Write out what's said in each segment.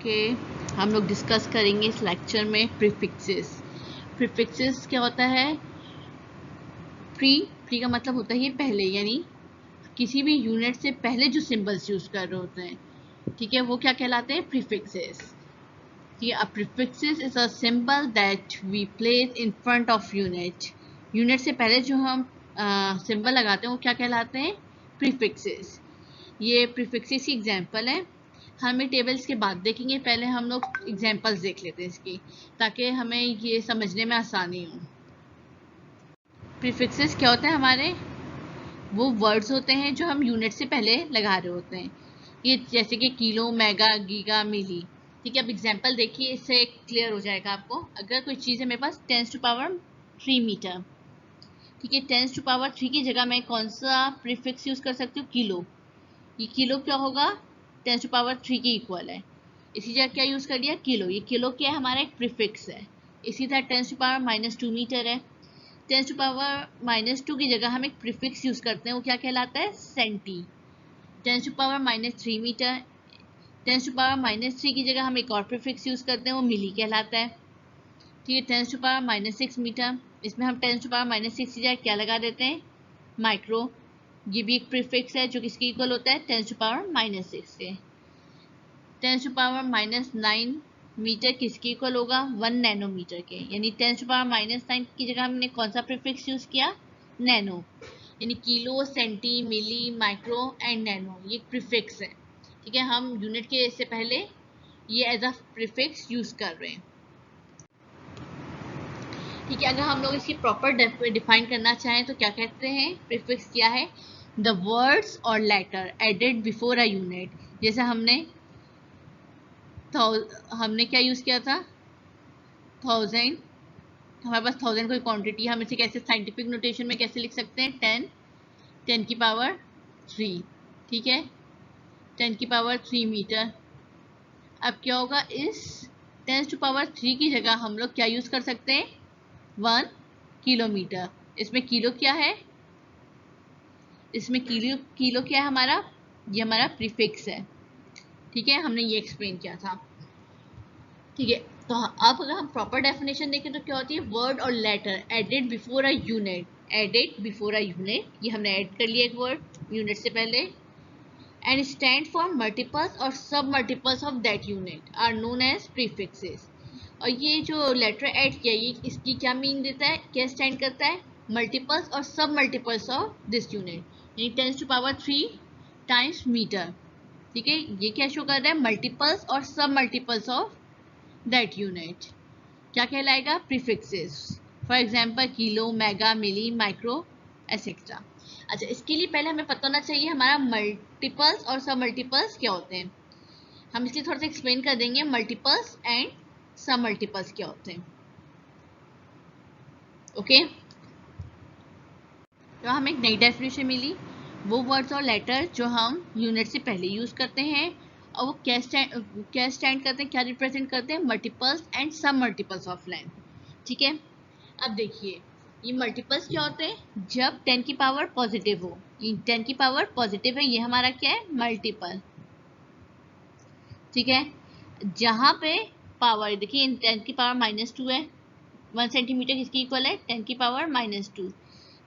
Okay, हम लोग discuss करेंगे इस लेक्चर में प्रीफिक्सेस। प्रीफिक्सेस क्या होता है? प्री का मतलब होता है पहले, यानी किसी भी यूनिट से पहले जो सिंबल्स यूज कर रहे होते हैं, ठीक है, वो क्या कहलाते हैं? प्रीफिक्सेस। ठीक है, a prefixes is a symbol that we place in front of unit. Unit से पहले जो हम सिंबल लगाते हैं वो क्या कहलाते हैं? प्रीफिक्सेस। ये प्रीफिक्सेस की एग्जांपल है। हम ये टेबल्स के बाद देखेंगे, पहले हम लोग एग्जांपल्स देख लेते हैं इसकी, ताकि हमें ये समझने में आसानी हो। प्रीफिक्सेस क्या होते हैं? हमारे वो वर्ड्स होते हैं जो हम यूनिट से पहले लगा रहे होते हैं। ये जैसे कि किलो, मेगा, गीगा, मिली। ठीक है, अब एग्जांपल देखिए, इससे क्लियर हो जाएगा आपको। अगर कोई चीज़ है मेरे पास 10⁻³ मीटर, ठीक है, 10⁻³ की जगह मैं कौन सा प्रीफिक्स यूज कर सकती हूँ? किलो। ये किलो क्या होगा? 10⁻³ के इक्वल है। इसी जगह क्या यूज कर लिया? किलो। ये किलो क्या है? हमारा एक प्रीफिक्स है। इसी तरह 10⁻⁻² मीटर है। 10⁻⁻² की जगह हम एक प्रीफिक्स यूज करते हैं, वो क्या कहलाता है? सेंटी। 10⁻³ मीटर, 10⁻³ की जगह हम एक और प्रीफिक्स यूज करते हैं, वो मिली कहलाता है। ठीक है, 10⁻�6 मीटर, इसमें हम 10⁻�6 की जगह क्या लगा देते हैं? माइक्रो। ये भी एक प्रीफिक्स है जो किसके इक्वल होता है? 10⁻�6 के। 10⁻⁹ मीटर किसके इक्वल होगा? 1 नैनोमीटर के। यानी 10⁻⁹ की जगह हमने कौन सा प्रीफिक्स यूज किया? नैनो। यानी kilo, centi, milli, micro and nano, ये प्रीफिक्स है। ठीक है, हम यूनिट के से पहले ये एज अ प्रीफिक्स यूज कर रहे हैं। ठीक है, अगर हम लोग इसकी प्रॉपर डिफाइन करना चाहें तो क्या कहते हैं? प्रीफिक्स क्या है? द वर्ड्स और letter added before a unit. जैसे हमने क्या यूज किया था? 1000। हमारे पास 1000 कोई क्वांटिटी, हम इसे कैसे साइंटिफिक नोटेशन में कैसे लिख सकते हैं? 10⁻³ ठीक है, 10⁻³ मीटर। अब क्या होगा? इस 10⁻³ की जगह हम लोग क्या यूज कर सकते हैं? 1 किलोमीटर। इसमें किलो क्या है? इसमें किलो क्या है हमारा? ये हमारा प्रीफिक्स है। ठीक है, हमने ये एक्सप्लेन किया था। ठीक है, तो अब अगर हम प्रॉपर डेफिनेशन देखें तो क्या होती है? वर्ड और letter added before a unit. Added before a unit, ये हमने ऐड कर लिया एक वर्ड यूनिट से पहले। एंड स्टैंड फॉर मल्टीपल्स और submultiples of that unit are known as prefixes. और ये जो लेटर ऐड किया, ये इसकी क्या मीनिंग देता है? क्या स्टैंड करता है? मल्टीपल्स और submultiples of this unit, यानी 10⁻³ टाइम्स मीटर। ठीक है, ये क्या शो कर रहा है? मल्टीपल्स और submultiples of that unit क्या कहलाएगा? Prefixes. For example kilo, mega, milli, micro etcetera. अच्छा, इसके लिए पहले हमें पता होना चाहिए हमारा मल्टीपल्स और सब मल्टीपल्स क्या होते हैं। हम इसलिए थोड़ा सा एक्सप्लेन कर देंगे मल्टीपल्स एंड सब मल्टीपल्स क्या होते हैं। ओके, तो हमें एक नई डेफिनेशन मिली। वो वर्ड्स और लेटर जो हम यूनिट से पहले यूज करते हैं, और वो क्या स्टैंड करते हैं, क्या रिप्रेजेंट करते हैं? मल्टीपल्स एंड सब मल्टीपल्स ऑफ लेंथ। ठीक है, अब देखिए, ये मल्टीपल्स क्या होते हैं? जब 10 की पावर पॉजिटिव हो। ये 10 की पावर पॉजिटिव है, ये हमारा क्या है? मल्टीपल। ठीक है, जहां पे पावर देखिए 10 की पावर -2 है, 1 सेंटीमीटर किसकी इक्वल है? 10 की पावर -2।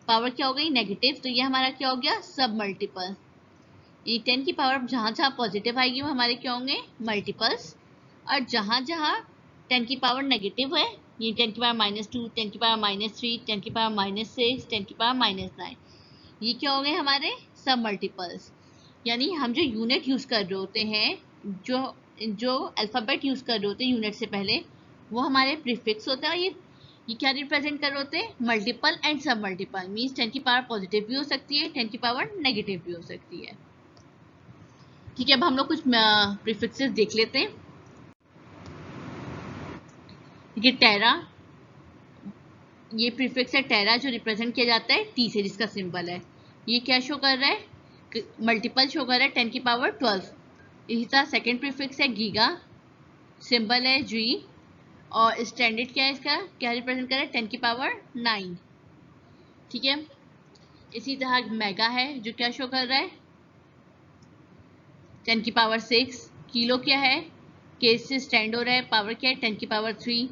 पावर क्या हो गई? नेगेटिव, तो ये हमारा क्या हो गया? सब मल्टीपल। ये 10 की पावर जहां जहां पॉजिटिव आएगी वो हमारे क्या होंगे? मल्टीपल्स। और जहां जहां 10 की पावर नेगेटिव है, ये 10 की पावर -2, 10 की पावर -3, 10 की पावर -6, 10 की पावर -9, ये क्या हो गए हमारे? सब मल्टीपल्स। यानी हम जो यूनिट यूज कर रहे होते हैं, जो जो अल्फाबेट यूज कर रहे होते हैं यूनिट से पहले, वो हमारे प्रीफिक्स होता है। ये क्या रिप्रेजेंट कर रहे होते हैं? मल्टीपल एंड सब मल्टीपल। मीन्स 10 की पावर पॉजिटिव भी हो सकती है, 10 की पावर नेगेटिव भी हो सकती है। ठीक है, अब हम लोग कुछ प्रीफिक्सेस देख लेते हैं। देखिए, टेरा, ये प्रीफिक्स है टेरा, जो रिप्रेजेंट किया जाता है टी से, जिसका सिंबल है। ये क्या शो कर रहा है? मल्टीपल शो कर रहा है, 10 की पावर 12। इसी तरह सेकेंड प्रीफिक्स है गीगा, सिंबल है जी, और स्टैंडर्ड क्या है इसका? क्या रिप्रेजेंट कर रहा है? 10 की पावर 9। ठीक है, इसी तरह मेगा है, जो क्या शो कर रहा है? 10 की पावर 6। किलो क्या है? के से स्टैंड हो रहा है, पावर क्या है 10 की पावर 3,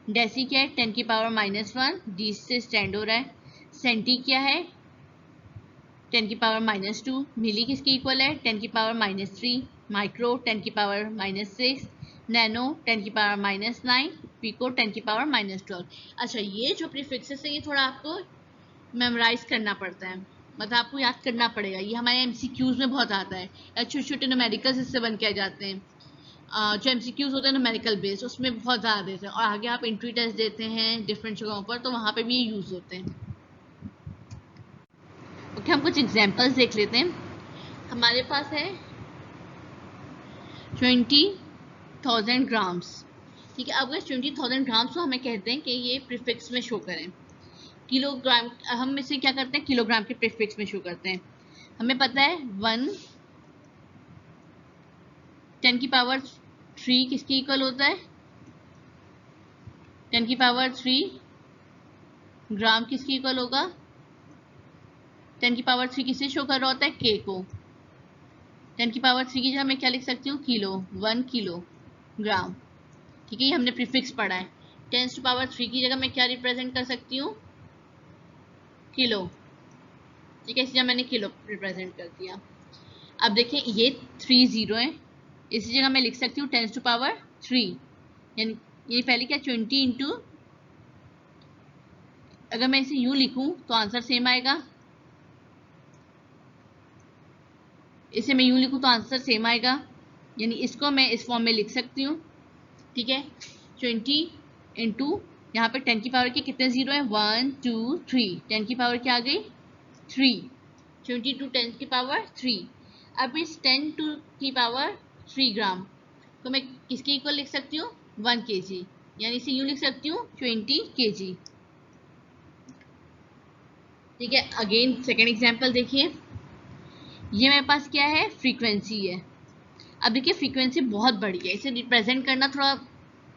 डेसी क्या है 10 की पावर -1, डी से स्टैंड हो रहा है, सेंटी क्या है 10 की पावर -2, मिली किसके इक्वल है 10 की पावर -3, माइक्रो 10 की पावर -6, नैनो 10 की पावर -9, पिको 10 की पावर -12। अच्छा, ये जो प्रीफिक्सेस है ये थोड़ा आपको मेमोराइज करना पड़ता है, मतलब आपको याद करना पड़ेगा। ये हमारे एमसीक्यूज में बहुत आता है, या छोटे छोटे न्यूमेरिकल्स इससे बन के आ जाते हैं। जो एमसीक्यूज होते हैं न्यूमेरिकल बेस्ड, उसमें बहुत ज़्यादा देते हैं, और आगे आप इंट्री टेस्ट देते हैं डिफरेंट जगहों पर, तो वहाँ पे भी ये यूज़ होते हैं। ओके, हम कुछ एग्जांपल्स देख लेते हैं। हमारे पास है 20,000 ग्राम्स, ठीक है। अब 20,000 ग्राम्स को हमें कहते हैं कि ये प्रीफिक्स में शो करें। किलोग्राम हम इसे क्या करते हैं, किलोग्राम के प्रीफिक्स में शो करते हैं। हमें पता है 1 10 की पावर 3 किसके इक्वल होता है, 10 की पावर 3 ग्राम किसके इक्वल होगा, 10 की पावर 3 किससे शो कर रहा होता है, के को। 10 की पावर 3 की जगह मैं क्या लिख सकती हूँ, किलो, 1 किलो ग्राम, ठीक है। ये हमने प्रीफिक्स पढ़ा है। 10 टू पावर 3 की जगह मैं क्या रिप्रेजेंट कर सकती हूँ, किलो, ठीक है। इस जगह मैंने किलो रिप्रेजेंट कर दिया। अब देखें ये 3 0 है, इसी जगह मैं लिख सकती हूँ 10 टू पावर 3, यानी ये पहले क्या 20 इंटू, अगर मैं इसे यूं लिखूं तो आंसर सेम आएगा, इसे मैं यूं लिखूं तो आंसर सेम आएगा, यानी इसको मैं इस फॉर्म में लिख सकती हूँ, ठीक है। 20 इंटू यहाँ पे 10 की पावर के कितने जीरो है, 1 2 3, 10 की पावर क्या आ गई 3, 20 टू 10 की पावर 3। अब इस 10 टू की पावर 3 ग्राम तो मैं किसके इक्वल लिख सकती हूँ, 1 kg, यानी इसे यूं लिख सकती हूँ 20 kg, ठीक है। अगेन सेकेंड एग्जाम्पल देखिए, ये मेरे पास क्या है, फ्रीक्वेंसी है। अब देखिए फ्रीक्वेंसी बहुत बड़ी है, इसे रिप्रेजेंट करना थोड़ा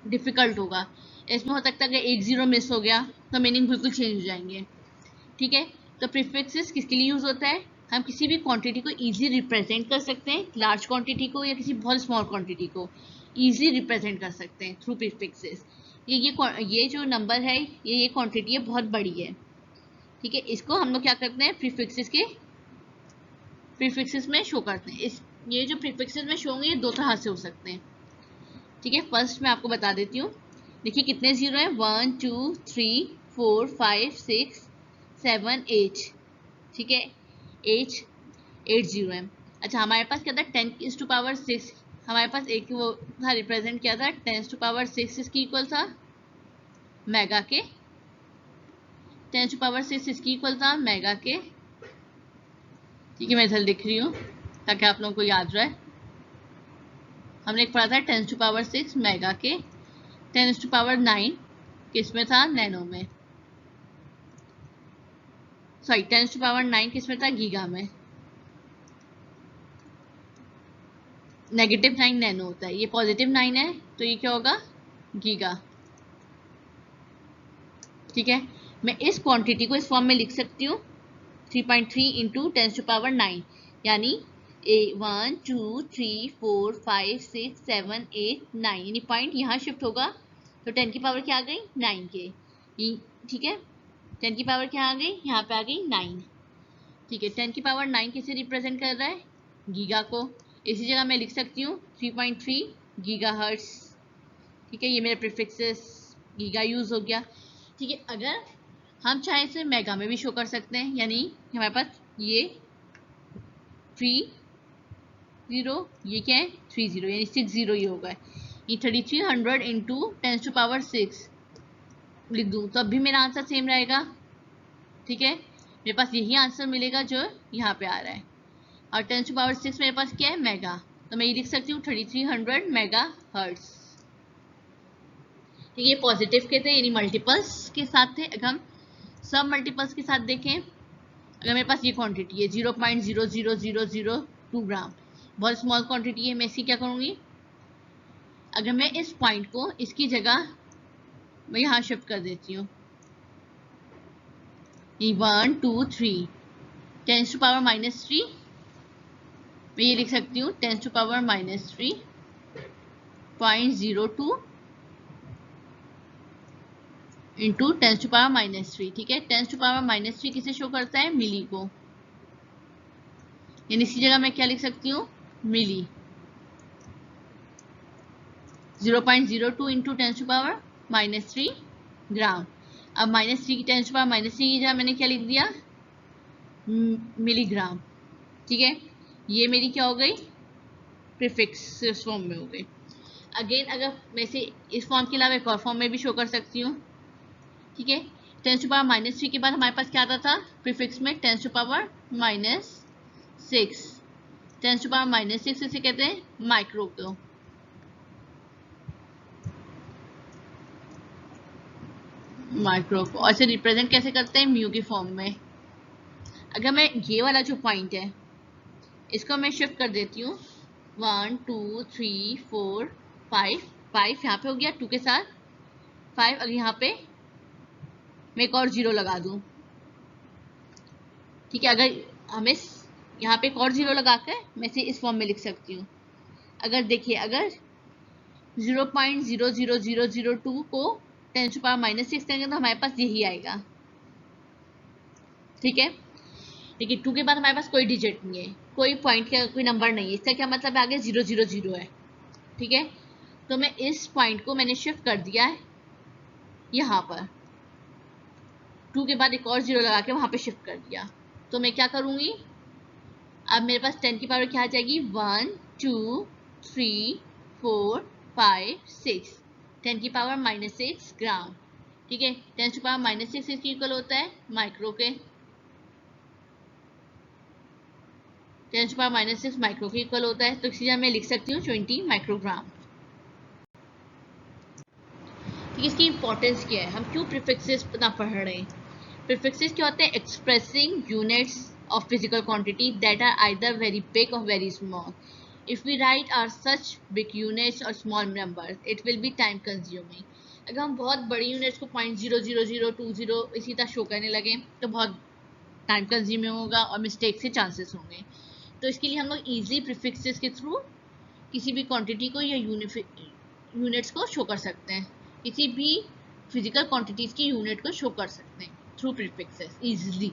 डिफिकल्ट होगा। इसमें हो सकता है कि 1 0 मिस हो गया तो मीनिंग बिल्कुल चेंज हो जाएंगे, ठीक है। तो प्रीफिक्सेस किसके लिए यूज होता है, हम किसी भी क्वांटिटी को इजीली रिप्रेजेंट कर सकते हैं, लार्ज क्वांटिटी को या किसी बहुत स्मॉल क्वांटिटी को इजीली रिप्रेजेंट कर सकते हैं थ्रू प्रीफिक्सेस। ये जो नंबर है, ये क्वांटिटी है बहुत बड़ी है, ठीक है। इसको हम लोग क्या करते हैं, प्रीफिक्सेस में शो करते हैं। ये जो प्रीफिक्सेस में शो होंगे ये 2 तरह से हो सकते हैं, ठीक है। फर्स्ट मैं आपको बता देती हूँ, देखिए कितने जीरो हैं, 1 2 3 4 5 6 7 8, ठीक है, 8 जीरो है। अच्छा, हमारे पास क्या था 10 टू पावर 6, हमारे पास एक वो था रिप्रेजेंट किया था 10 टू पावर 6 इसकी इक्वल था मेगा के, 10 टू पावर 6 इसकी इक्वल था मेगा के, ठीक है। मैं इधर लिख रही हूँ ताकि आप लोगों को याद रहे। हमने एक पढ़ा था 10 टू पावर 6 मेगा के, 10 टू पावर 9 किस में था, नैनो में, सॉरी 10 टू पावर 9 किस में था, गीगा में, -9 नैनो होता है, ये +9 है तो ये क्या होगा, गीगा, ठीक है। मैं इस क्वांटिटी को इस फॉर्म में लिख सकती हूँ 3.3 इंटू 10 टू पावर 9, यानी 1 2 3 4 5 6 7 8 9, यानी पॉइंट यहाँ शिफ्ट होगा तो 10 की पावर क्या आ गई 9 के, ठीक है। 10 की पावर क्या आ गई, यहाँ पे आ गई 9, ठीक है। 10 की पावर 9 किसे रिप्रेजेंट कर रहा है, गीगा को, इसी जगह मैं लिख सकती हूँ 3.3 गीगा हर्ट्स, ठीक है। ये मेरे प्रीफिक्सेस गीगा यूज हो गया, ठीक है। अगर हम चाहे इसे मेगा में भी शो कर सकते हैं, यानी हमारे पास ये 3 0, ये क्या है 3 0, यानी 6 0 ये होगा, ये 3300 इंटू 10 टू पावर 6 लिख दूँ तो अब भी मेरा आंसर सेम रहेगा, ठीक है। मेरे पास यही आंसर मिलेगा जो यहाँ पे आ रहा है, और 10 टू पावर 6 मेरे पास क्या है, मेगा, तो मैं ये लिख सकती हूँ 3300 मेगा हर्ट्स, ठीक है। ये पॉजिटिव के थे, यानी मल्टीपल्स के साथ थे। अगर हम सब मल्टीपल्स के साथ देखें, अगर मेरे पास ये क्वांटिटी है 0.00002 ग्राम, बहुत स्मॉल क्वांटिटी है, मैं इसकी क्या करूँगी, अगर मैं इस पॉइंट को इसकी जगह मैं यहाँ शिफ्ट कर देती हूँ, 1 2 3 10 टू पावर -3, मैं ये लिख सकती हूँ 10 टू पावर -3 0.02 इंटू 10⁻³ ठीक है। 10⁻³ किसे शो करता है? मिली को, यानी इसी जगह मैं क्या लिख सकती हूँ? मिली। 0.02 इंटू 10⁻³ ग्राम। अब -3 की 10⁻³ की जगह मैंने क्या लिख दिया? मिलीग्राम। ठीक है, ये मेरी क्या हो गई? प्रीफिक्स फॉर्म में हो गई। अगेन अगर मैं इसे इस फॉर्म के अलावा एक और फॉर्म में भी शो कर सकती हूँ। ठीक है, 10⁻³ के बाद हमारे पास क्या आता था प्रीफिक्स में? 10⁻⁻⁶। 10⁻⁻⁶ इसे कहते हैं माइक्रो को। और इसे रिप्रेजेंट कैसे करते हैं? म्यू की फॉर्म में। अगर मैं ये वाला जो पॉइंट है इसको मैं शिफ्ट कर देती हूँ 1 2 3 4 5 यहाँ पे हो गया 2 के साथ 5। अगर यहाँ पे मैं एक और 0 लगा दूँ, ठीक है, अगर हमें यहाँ पे एक और 0 लगाकर मैं इसे इस फॉर्म में लिख सकती हूँ। अगर देखिए, अगर 0.00002 को 10⁻⁻⁶ करेंगे तो हमारे पास यही आएगा। ठीक है, देखिए 2 के बाद हमारे पास कोई डिजिट नहीं है, कोई पॉइंट का कोई नंबर नहीं है, इसका क्या मतलब है? आगे 000 है। ठीक है, तो मैं इस पॉइंट को मैंने शिफ्ट कर दिया है यहाँ पर, 2 के बाद एक और 0 लगा के वहाँ पे शिफ्ट कर दिया। तो मैं क्या करूँगी? अब मेरे पास 10 की पावर क्या आ जाएगी? 1 2 3 4 5 6। 10 की पावर -6 ग्राम। ठीक है, 10⁻⁻⁶ इसके इक्वल होता है माइक्रो के। 10⁻⁻⁶ माइक्रो के इक्वल होता है, तो इसी मैं लिख सकती हूँ 20 माइक्रोग्राम। ठीक है, इसकी इंपॉर्टेंस क्या है? हम क्यों प्रीफिक्सेस पता पढ़ रहे हैं? प्रीफिक्सेस क्या होते हैं? Expressing units of physical quantity that are either very big or very small. If we write are such big units or small numbers, it will be time consuming. अगर हम बहुत बड़ी यूनिट्स को 0.00020 इसी तरह शो करने लगे तो बहुत टाइम कंज्यूमिंग होगा और मिस्टेक से चांसेस होंगे। तो इसके लिए हम लोग ईजिली प्रीफिक्सेस के थ्रू किसी भी क्वांटिटी को या यूनिट्स को शो कर सकते हैं, किसी भी फिजिकल क्वांटिटीज की यूनिट को शो कर सकते हैं थ्रू प्रीफिक्सेस ईजिली।